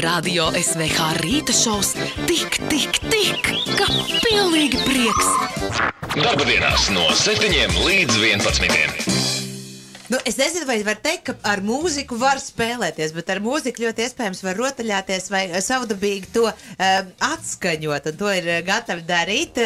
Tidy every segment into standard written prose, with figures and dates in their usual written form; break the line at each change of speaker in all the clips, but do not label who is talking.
Radio SVH rīta šovs tik, ka pilnīgi prieks.
Darba dienās no 7 līdz 11.
Nu, es nezinu, vai var teikt, ka ar mūziku var spēlēties, bet ar mūziku ļoti iespējams var rotaļāties vai savdabīgi to atskaņot, un to ir gatavi darīt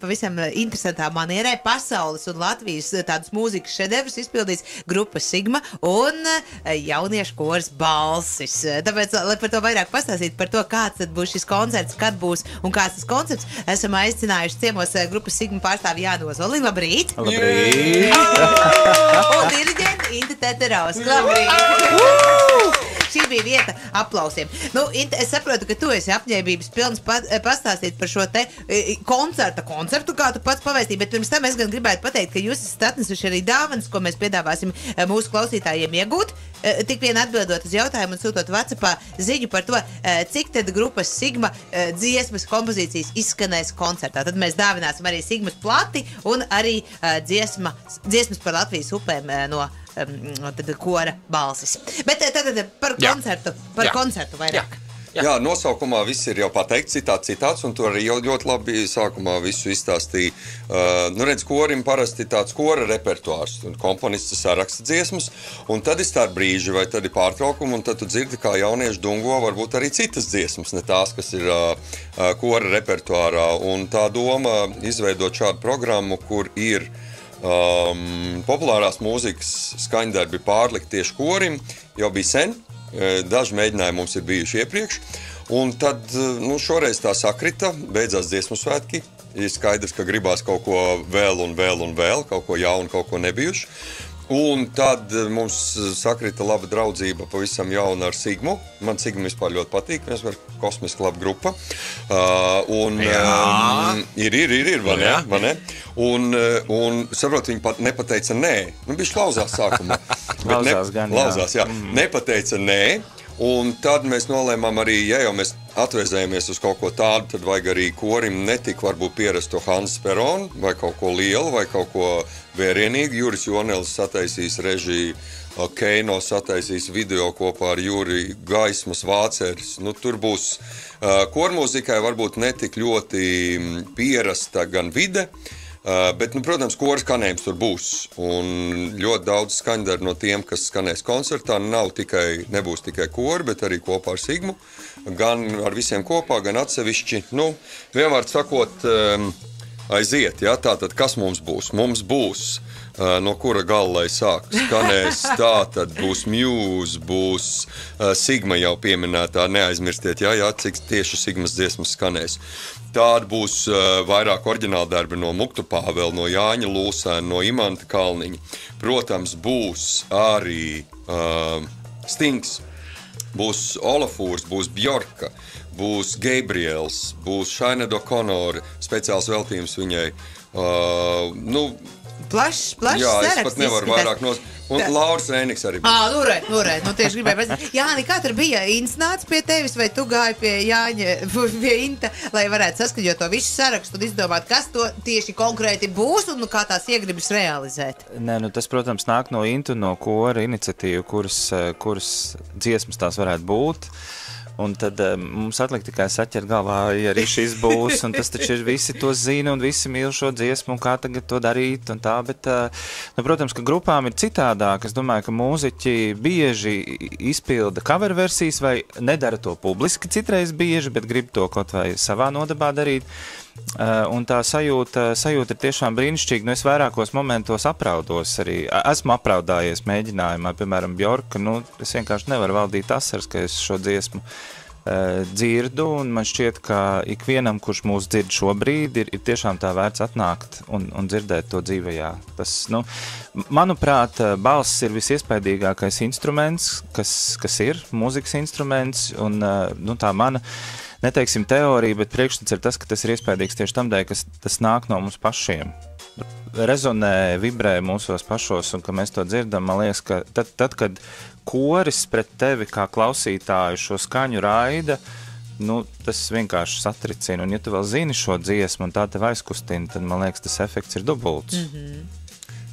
pavisam interesantā manierē. Pasaules un Latvijas tādus mūzikas šedevrus izpildīs grupa Sigma un jauniešu kors Balsis. Tāpēc, lai par to vairāk pastāstītu, par to, kāds tad būs šis koncerts, kad būs un kāds tas koncepts, esam aicinājuši ciemos grupas Sigma pārstāvi Jānu Ozoli. Labrīt!
Labrīt!
Un diriģenti Inte Teteraus. Labrīt! Šī bija vieta aplausiem. Nu, Inte, es saprotu, ka tu esi apņēmības pilns pastāstīt par šo te koncertu, kā tu pats pavēstīji, bet pirms tam es gan gribētu pateikt, ka jūs esat atnesuši arī dāvanas, ko mēs piedāvāsim mūsu klausītājiem iegūt. Tik vien atbildot uz jautājumu un sūtot WhatsAppā ziņu par to, cik tad grupas Sigma dziesmas kompozīcijas izskanēs koncertā. Tad mēs dāvināsim arī Sigmas plati un arī dziesmas par Latvijas upēm no kora Balsis. Bet tad par koncertu vairāk.
Jā, nosaukumā viss ir jau pateikts, citāts, un to arī jau ļoti labi sākumā visu izstāstīja. Redz, korim parasti tāds kora repertuārs, un komponists saraksta dziesmas, un tad ir starp brīži, vai tad ir pārtraukumi, un tad tu dzirdi, kā jaunieši dungo varbūt arī citas dziesmas, ne tās, kas ir kora repertuārā. Un tā doma izveidot šādu programmu, kur ir populārās mūzikas skaņdarbi pārlikt tieši korim, jau bija sen. Daži mēģinājumi mums ir bijuši iepriekš, un tad šoreiz tā sakrita, beidzās dziesmu svētki, ir skaidrs, ka gribās kaut ko vēl, kaut ko jaunu, kaut ko nebijuši, un tad mums sakrita laba draudzība pavisam jauna ar Sigmu. Man Sigma vispār ļoti patīk, mēs varam kosmiska laba grupa, ir, vai ne? Un saprot, viņi pat nepateica nē. Bišķi lauzās sākumā. Lauzās, jā. Nepateica nē. Un tad mēs nolēmām arī, ja jau mēs atvēzējamies uz kaut ko tādu, tad vajag arī korim netik varbūt pierasto Hansa Peronu, vai kaut ko lielu, vai kaut ko vērienīgu. Juris Jonelis sataisīs režiju, Keino sataisīs video kopā ar Juri, Gaismas Vāceris. Tur būs kormūzikai varbūt netik ļoti pierasta gan vide, bet, protams, kora skanējums tur būs. Un ļoti daudz skaņdaru no tiem, kas skanēs koncertā, nebūs tikai kori, bet arī kopā ar Sigmu. Gan ar visiem kopā, gan atsevišķi. Vienvārds sakot, aiziet, ja? Tātad, kas mums būs? Mums būs, no kura gala lai sāk skanēs, tātad būs Muse, būs Sigma jau pieminētā, neaizmirstiet, cik tieši Sigmas dziesmas skanēs. Tāda būs vairāk oriģināla darbi no Muktu Pāvela, no Jāņa Lūsēna, no Imanta Kalniņa. Protams, būs arī Stings, būs Olafūrs, būs Bjorka, būs Gabriels, būs Sinead O'Connor, speciāls veltījums viņai.
Plašs
jā,
saraksts.
Es pat nevaru vairāk Un Lauris Rēniks arī
bija. Tieši gribēju pasīt. Jāni, kā tur bija? Ints nāca pie tevis, vai tu gāji pie Jāņa, pie Inta, lai varētu saskaņot to visu sarakstu un izdomāt, kas to tieši konkrēti būs un kā tās iegribas realizēt?
Nē, tas, protams, nāk no Inta, no kora iniciatīva, kuras dziesmas tās varētu būt. Un tad mums atlika tikai saķert galvā, ja arī šis būs, un tas taču ir visi to zina, un visi mīl šo dziesmu, un kā tagad to darīt, un tā, bet, protams, ka grupām ir citādāk. Es domāju, ka mūziķi bieži izpilda cover versijas, vai nedara to publiski citreiz bieži, bet grib to kaut vai savā nodabā darīt. Un tā sajūta ir tiešām brīnišķīga. Es vairākos momentos apraudos arī. Esmu apraudājies mēģinājumā, piemēram, Bjorka. Es vienkārši nevaru valdīt asaras, ka es šo dziesmu dzirdu, un man šķiet, ka ikvienam, kurš mūs dzird šobrīd, ir tiešām tā vērts atnākt un dzirdēt to dzīvajā. Tas, manuprāt, balss ir visiespaidīgākais instruments, kas ir mūzikas instruments, un tā mana neteiksim teorija, bet priekšstats ir tas, ka tas ir iespējams tieši tam dēļ, ka tas nāk no mums pašiem. Rezonē, vibrē mūsos pašos, un ka mēs to dzirdam, man liekas, ka tad kad koris pret tevi kā klausītāju šo skaņu raida, tas vienkārši satricina, un ja tu vēl zini šo dziesmu, un tā tev aizkustina, tad, man liekas, tas efekts ir dubults.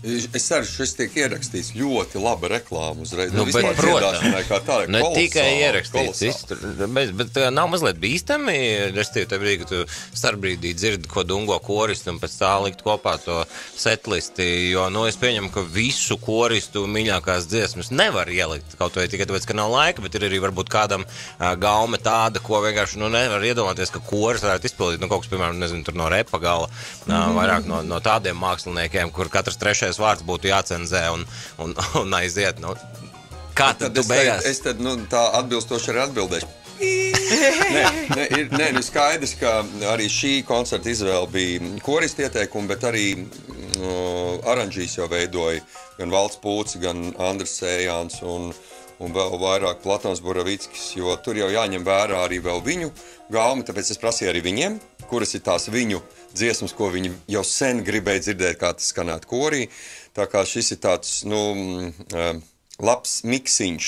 Es ceru, šis tiek ierakstīts ļoti laba reklāma uzreiz.
Bet, protams,
kā tāda
ne tikai ierakstīts, bet nav mazliet bīstami, restīvi, tajā brīdī, ka tu starpbrīdī dzirdi, ko dungo koristu un pēc tā likt kopā to setlisti, jo, es pieņemu, ka visu koristu mīļākās dziesmas nevar ielikt, kaut vai tikai tāpēc, ka nav laika, bet ir arī varbūt kādam gaume tāda, ko vienkārši, nevar iedomāties, ka koris varētu izpildīt, kaut kas, piemēram, nezinu, tur no repa gala, vairāk no tādiem māksliniekiem, kur katrs trešais vārds būtu jācenzē un aiziet. Kā tad tu beigās?
Es tad tā atbilstoši arī atbildēšu. Nē, skaidrs, ka arī šī koncerta izvēle bija koristu ieteikumi, bet arī aranžīs jau veidoja gan Valds Pūts, gan Andris Sējāns un vēl vairāk Platons Boravickis, jo tur jau jāņem vērā arī vēl viņu gaumi, tāpēc es prasīju arī viņiem, kuras ir tās viņu dziesmas, ko viņi jau sen gribēja dzirdēt, kā tas skanētu korī. Tā kā šis ir tāds, labs miksiņš.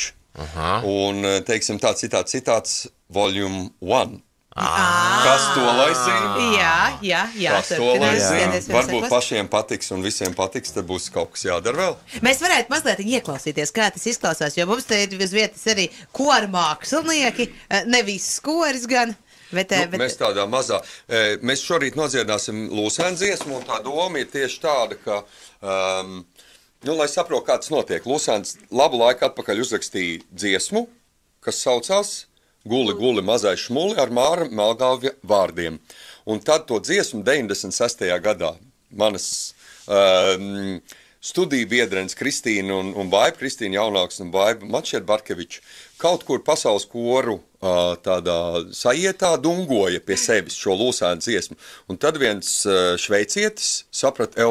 Un, teiksim, tāds citāts volume 1. Kas to laisīja?
Jā.
Kas to laisīja? Varbūt pašiem patiks un visiem patiks, tad būs kaut kas jādara vēl.
Mēs varētu mazliet ieklausīties, kā tas izklausās, jo mums te ir uz vietas arī koru mākslinieki, ne visas koris gan. Bet...
Mēs tādā mazā, mēs šorīt nodziedāsim Lūsēnu dziesmu, un tā doma ir tieši tāda, ka, lai saprotu, kā tas notiek. Lūsēns labu laiku atpakaļ uzrakstīja dziesmu, kas saucās Guli mazais šmuli ar Māra Melgalvja vārdiem. Un tad to dziesmu 96. gadā manas studiju biedrenes Kristīna un Baiba, Kristīna Jaunāks un Baiba Mačer-Barkeviča kaut kur pasaules koru tādā sajietā dungoja pie sevis šo Lūsēnu dziesmu. Un tad viens šveicietis saprata,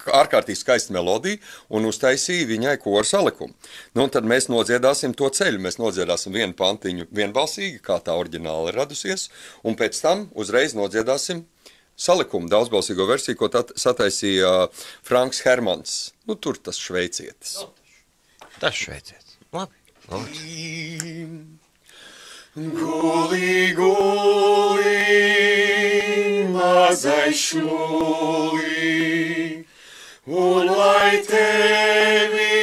ārkārtīgi skaista melodija un uztaisīja viņai koru salikumu. Un tad mēs nodziedāsim to ceļu. Mēs nodziedāsim vienu pantiņu vienbalsīgi, kā tā oriģināli ir radusies, un pēc tam uzreiz nodziedāsim salikumu, daudzbalsīgo versiju, ko sataisīja Franks Hermans. Tur tas šveicietis.
Tas šveicietis. Labi.
Guli, mazai šmuli, un lai tevi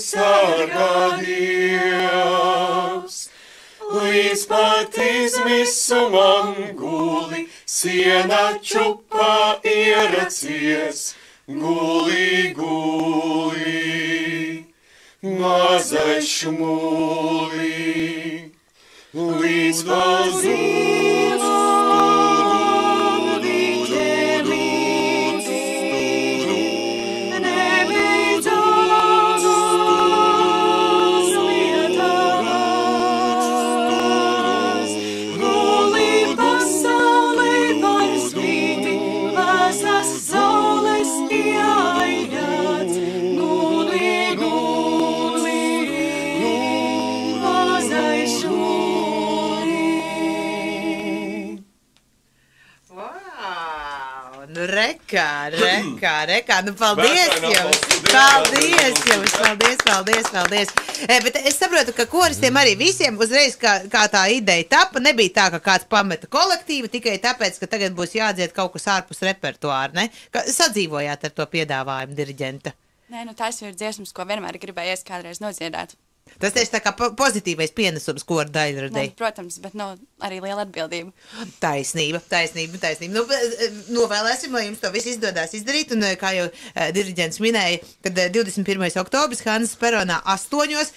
sargā Dievs, līdz pat izmisumam guli, siena čupā ieracies, guli, mazai šmuli, līdz bazūs.
Rekā. Paldies jums! Paldies! Bet es saprotu, ka koristiem arī visiem uzreiz, kā tā ideja tapa, nebija tā, ka kāds pameta kolektīvu, tikai tāpēc, ka tagad būs jādzied kaut kas ārpus repertuāra, ne? Sadzīvojāt ar to piedāvājumu diriģenta?
Nē, tās ir dziesmas, ko vienmēr gribējies kādreiz nodziedāt.
Tas tieši tā kā pozitīvais pienesums koru daļradei.
Protams, bet arī liela atbildība.
Taisnība. Novēlēsim, lai jums to viss izdodās izdarīt, un kā jau diriģents minēja, kad 21. oktobris Hanzas peronā 8.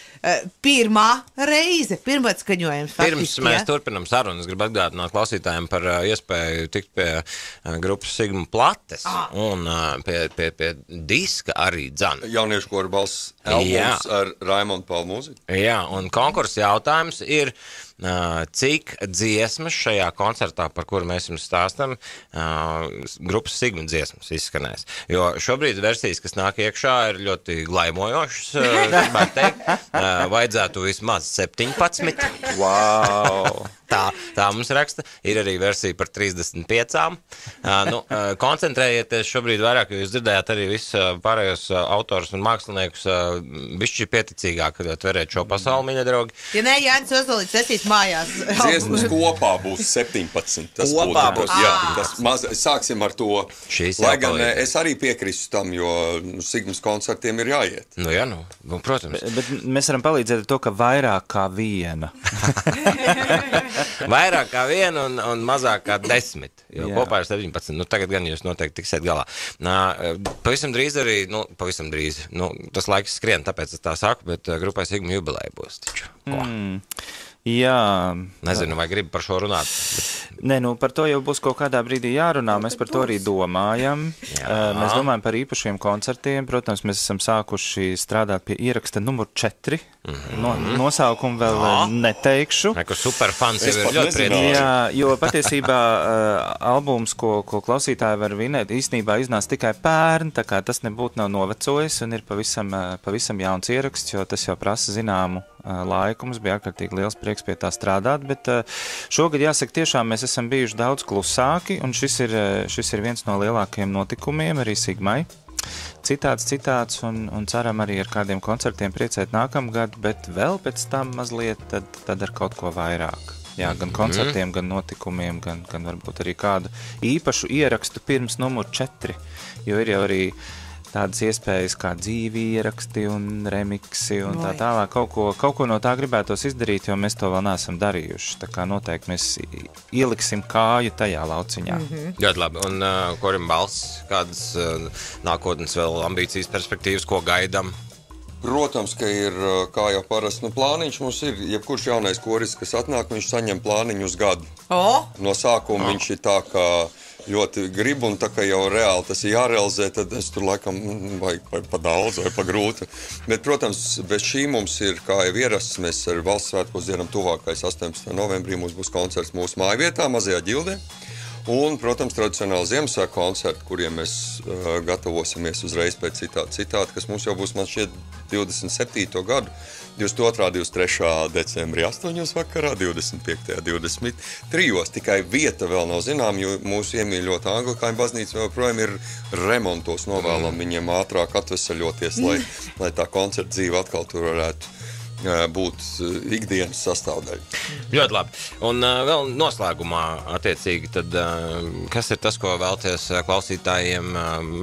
Pirmā reize, pirmatskaņojums faktiski.
Pirms mēs turpinam sarunu, es gribu atgādināt klausītājiem par iespēju tikt pie grupas Sigma Plates un pie diska arī dzana.
Jauniešu koru balss albums ar Raimondu Palmu.
Jā, un konkursa jautājums ir, cik dziesmas šajā koncertā, par kuru mēs jums stāstam, grupas Sigma dziesmas izskanēs. Jo šobrīd versijas, kas nāk iekšā, ir ļoti glaimojošas, gribētu teikt. Vajadzētu vismaz 17.
Wow!
Tā mums raksta. Ir arī versija par 35. Koncentrējieties šobrīd vairāk, jo jūs dzirdējāt arī visus pārējos autorus un māksliniekus bišķi pieticīgāk tverēt šo pasauli, mīļa draugi.
Ja nē, Jānis Ozolīts esīs mājās.
Dziesmas kopā būs 17. Tas
Kopā
būs. Jā, tas sāksim ar to. Lai gan es arī piekrīstu tam, jo Sigmas koncertiem ir jāiet.
Nu, jā, protams.
Bet mēs varam palīdzēt ar to, ka vairāk kā viena.
Vairāk kā viena un mazāk kā 10. Jo kopā ir 17. Nu, tagad gan jūs noteikti tiksiet galā. Pavisam drīz arī, pavisam drīz, tas laiks skrien, tāpēc es tā saku, bet grupai Sigma jubileja būs taču.
Jā.
Nezinu, vai gribu par šo runāt.
Nē, par to jau būs kaut kādā brīdī jārunā, mēs par to arī domājam. Mēs domājam par īpašiem koncertiem, protams, mēs esam sākuši strādāt pie ieraksta numur 4. Nosaukumu vēl neteikšu.
Superfans jau ir ļoti priecīgs.
Jā, jo patiesībā albums, ko klausītāji var vinēt, īstenībā iznāca tikai pērn, tā kā tas nebūtu nav novecojis un ir pavisam jauns ieraksts, jo tas jau prasa zināmu laiku. Mums bija ārkārtīgi liels prieks pie tā strādāt, bet šogad jāsaka tiešām mēs esam bijuši daudz klusāki, un šis ir viens no lielākajiem notikumiem arī Sigmai. Citāts, un ceram arī ar kādiem koncertiem priecēt nākamgad, bet vēl pēc tam mazliet tad ar kaut ko vairāk. Jā, gan koncertiem, gan notikumiem, gan varbūt arī kādu īpašu ierakstu pirms numur 4, jo ir jau arī tādas iespējas kā dzīvi ieraksti un remiksi un tā tālāk. Kaut ko no tā gribētos izdarīt, jo mēs to vēl neesam darījuši. Tā kā noteikti mēs ieliksim kāju tajā lauciņā.
Ļoti labi. Un Korim Balss, kādas nākotnes vēl ambīcijas perspektīvas, ko gaidam?
Protams, ka ir, kā jau parasti, plāniņš mums ir, jebkurš jaunais koris, kas atnāk, viņš saņem plāniņu uz gadu. No sākuma viņš ir tā, ka ļoti gribu, un tā kā jau reāli tas ir jārealizē, tad es tur laikam vai pa daudz, vai pa grūti. Bet, protams, bez šī mums ir, kā jau ierasts, mēs ar valsts svētkos dienam tuvākais 18. novembrī mums būs koncerts mūsu mājvietā, Mazajā Ģildē. Un, protams, tradicionāli Ziemassvētku koncerti, kuriem mēs gatavosimies uzreiz pēc citāta, kas mums jau būs, man šķiet, 27. gadu, 22. 23. decembrī, 8. vakarā, 25. 23. Tikai vieta vēl nav zinām, jo mūsu iemīļota Anglikāņu baznīca vēl projām ir remontos, novēlam viņiem ātrāk atvesaļoties, lai tā koncerta dzīve atkal tur varētu būt ikdienas sastāvdaļa.
Ļoti labi. Un vēl noslēgumā attiecīgi, tad kas ir tas, ko vēlties klausītājiem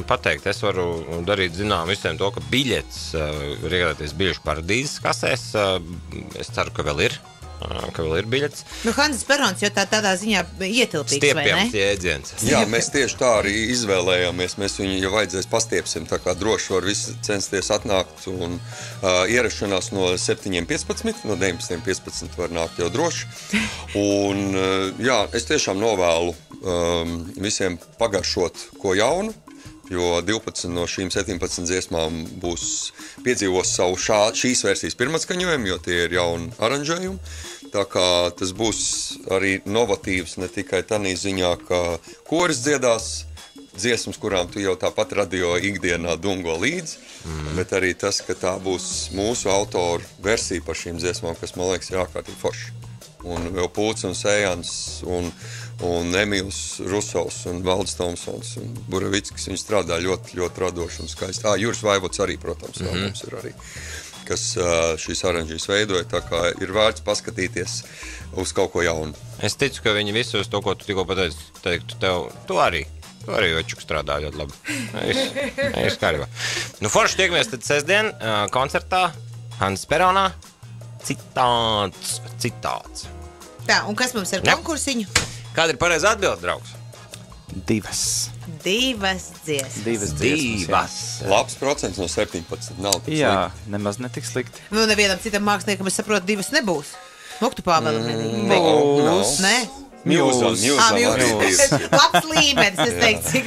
pateikt? Es varu darīt zinām visiem to, ka biļets, var iegādāties biļešu paradīzes kasēs. Es ceru, ka vēl ir biļets.
Hanzas Perons jau tādā ziņā ietilpīgs, vai ne?
Stiepjams jēdziens.
Jā, mēs tieši tā arī izvēlējāmies. Mēs viņu, ja vajadzēs, pastiepsim, tā kā droši var visi censties atnākt. Un ierašanās no 7.15, no 19.15 var nākt jau droši. Un jā, es tiešām novēlu visiem pagaršot ko jaunu, jo 12 no šīm 17 dziesmām piedzīvos savu šīs versijas pirmatskaņojumu, jo tie ir jauni aranžējumi. Tā kā tas būs arī novatīvs ne tikai tādā ziņā, ka koris dziedās dziesmas, kurām tu jau tāpat radio ikdienā dungo līdzi, bet arī tas, ka tā būs mūsu autoru versija par šīm dziesmām, kas, man liekas, ir ārkārtīgi forši. Un vēl Pūts un Sējans un Emīls Rusovs un Valdis Tomsons un Buravickis, viņi strādā ļoti, ļoti radoši un skaisti. Juris Vaivots arī, protams, mums ir arī, kas šīs aranžīs veidoja, tā kā ir vērts paskatīties uz kaut ko jaunu.
Es ticu, ka viņi visus to, ko tu tikko pateici, teiktu tev, tu arī Večuk strādā ļoti labi. Es kārībā. Nu, forši tiekamies tad sestdien koncertā Hanzas Peronā. Citāts.
Tā, un kas mums ar konkursiņu?
Kāda ir pareiza atbilde, draugs?
2 dziesmas.
2.
Labs procents no 17. Nav tik
Jā,
slikti.
nemaz netik slikti.
Nu, nevienam citam māksliniekam, es saprotu, 2 nebūs. Muktu Pāvēlam
Būs.
Nē?
Mūzam arī
Muse. Labs līmenis, es teiktu, cik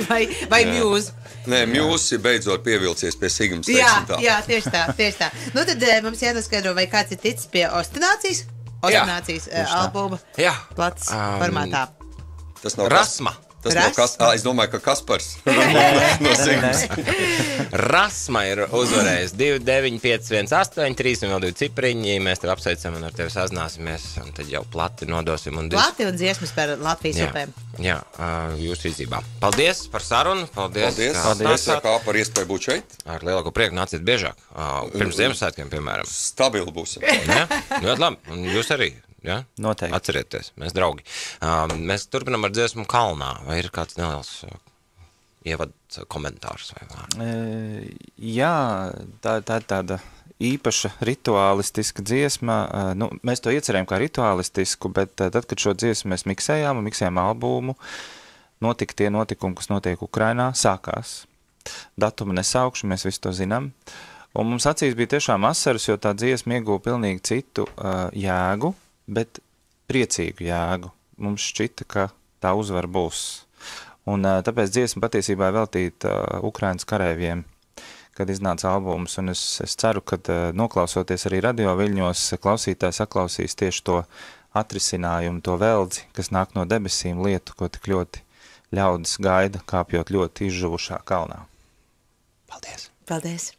vai Muse.
Nē, Muse ir beidzot pievilcies pie Sigmas,
teiksim tā. Jā, tieši tā. Nu, tad mums jānoskaidro, vai kāds ir ticis pie Ostinācijas albuma plats formātā.
Tas nav
Rasma.
Es domāju, ka Kaspars no Sigmas.
Rasma ir uzvarējis 29518, 3 un vēl 2 cipriņi. Mēs tev apsveicam un ar tevi sazināsimies, un tad jau plati nodosim.
Plati un dziesmas par Latvijas upēm.
Jā, jūsu rīcībā. Paldies par sarunu. Paldies
kā par iespēju būt šeit.
Ar lielāko prieku nāciet biežāk. Pirms Ziemassvētkiem, piemēram.
Stabili būsim.
Ļoti labi. Un jūs arī. Ja?
Noteikti.
Atcerieties, mēs draugi. Mēs turpinām ar dziesmu Kalnā. Vai ir kāds neliels ievad komentārs vai vārds?
Jā, tā ir tāda īpaša rituālistiska dziesma. Mēs to iecerējām kā rituālistisku, bet tad, kad šo dziesmu mēs miksējām albumu, notika tie notikumi, kas notiek Ukrainā, sākās. Datumu nesaukšu, mēs visu to zinām. Un mums acīs bija tiešām asaras, jo tā dziesma ieguva pilnīgi citu jēgu, bet priecīgu jēgu. Mums šķita, ka tā uzvara būs. Un tāpēc dziesma patiesībā veltīta Ukrainas karēviem, kad iznāca albums. Un es ceru, ka noklausoties arī radio viļņos, klausītāji saklausīs tieši to atrisinājumu, to veldzi, kas nāk no debesīm, lietu, ko tik ļoti ļaudis gaida, kāpjot ļoti izžuvušā kalnā. Paldies!
Paldies!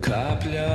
Капля